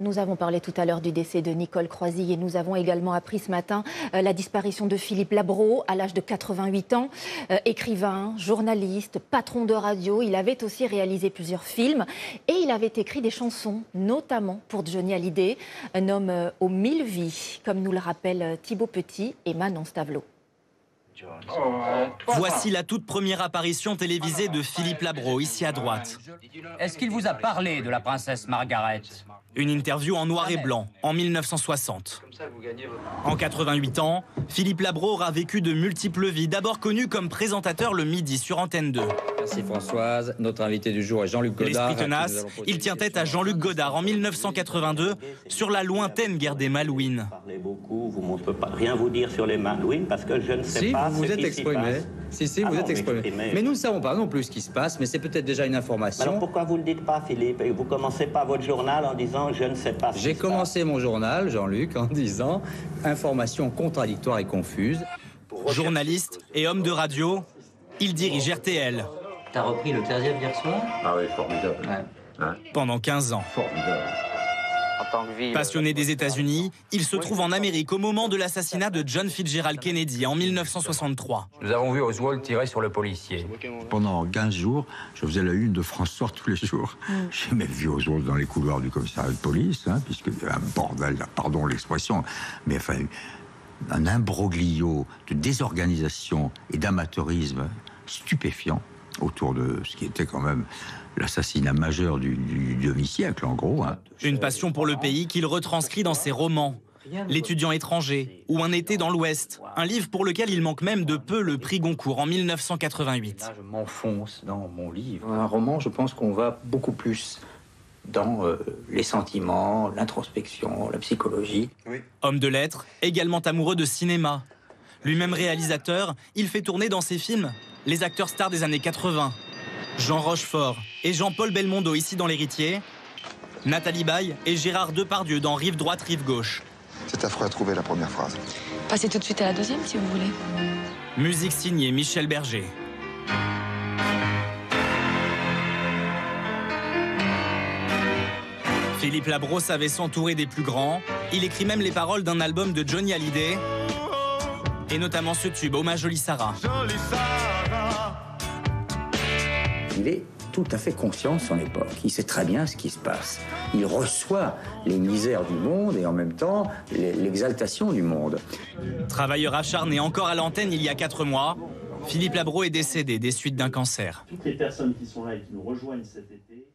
Nous avons parlé tout à l'heure du décès de Nicole Croisille et nous avons également appris ce matin la disparition de Philippe Labro à l'âge de 88 ans. Écrivain, journaliste, patron de radio, il avait aussi réalisé plusieurs films et il avait écrit des chansons, notamment pour Johnny Hallyday, un homme aux 1000 vies, comme nous le rappellent Thibaut Petit et Manon Stavelot. Voici la toute première apparition télévisée de Philippe Labro, ici à droite. Est-ce qu'il vous a parlé de la princesse Margaret ? Une interview en noir et blanc, en 1960. En 88 ans, Philippe Labro aura vécu de multiples vies. D'abord connu comme présentateur le midi sur Antenne 2. Merci Françoise. Notre invité du jour est Jean-Luc Godard. L'esprit tenace, il tient tête à Jean-Luc Godard en 1982 sur la lointaine guerre des Malouines. Vous parlez beaucoup, vous ne peux pas rien vous dire sur les Malouines parce que je ne sais pas vous ce êtes qui exprimé. s'y passe. Vous êtes exprimé. Mais nous ne savons pas non plus ce qui se passe, mais c'est peut-être déjà une information. Alors pourquoi vous ne le dites pas, Philippe? Vous commencez pas votre journal en disant je ne sais pas ce qui se passe. J'ai commencé mon journal, Jean-Luc, en disant information contradictoire et confuse. Journaliste et homme de radio, il dirige RTL. T'as repris le 15e hier soir? Ah oui, formidable. Ouais. Pendant 15 ans. Formidable. Passionné des États-Unis, il se trouve en Amérique au moment de l'assassinat de John Fitzgerald Kennedy en 1963. Nous avons vu Oswald tirer sur le policier. Pendant 15 jours, je faisais la une de France Soir tous les jours. J'ai même vu Oswald dans les couloirs du commissariat de police, puisque un bordel, pardon l'expression, mais enfin, un imbroglio de désorganisation et d'amateurisme stupéfiant autour de ce qui était quand même l'assassinat majeur du demi-siècle, en gros. Une passion pour le pays qu'il retranscrit dans ses romans. L'étudiant étranger ou Un été dans l'Ouest, un livre pour lequel il manque même de peu le prix Goncourt en 1988. Là, je m'enfonce dans mon livre. Un roman, je pense qu'on va beaucoup plus dans les sentiments, l'introspection, la psychologie. Homme de lettres, également amoureux de cinéma. Lui-même réalisateur, il fait tourner dans ses films les acteurs stars des années 80. Jean Rochefort et Jean-Paul Belmondo ici dans L'Héritier, Nathalie Baye et Gérard Depardieu dans Rive droite, rive gauche. C'est affreux à trouver la première phrase. Passez tout de suite à la deuxième si vous voulez. Musique signée Michel Berger. Philippe Labro savait s'entourer des plus grands. Il écrit même les paroles d'un album de Johnny Hallyday. Et notamment ce tube, Hommage Jolie Sarah. Il est tout à fait conscient de son époque. Il sait très bien ce qui se passe. Il reçoit les misères du monde et en même temps l'exaltation du monde. Travailleur acharné encore à l'antenne il y a 4 mois, Philippe Labro est décédé des suites d'un cancer. Toutes les personnes qui sont là et qui nous rejoignent cet été...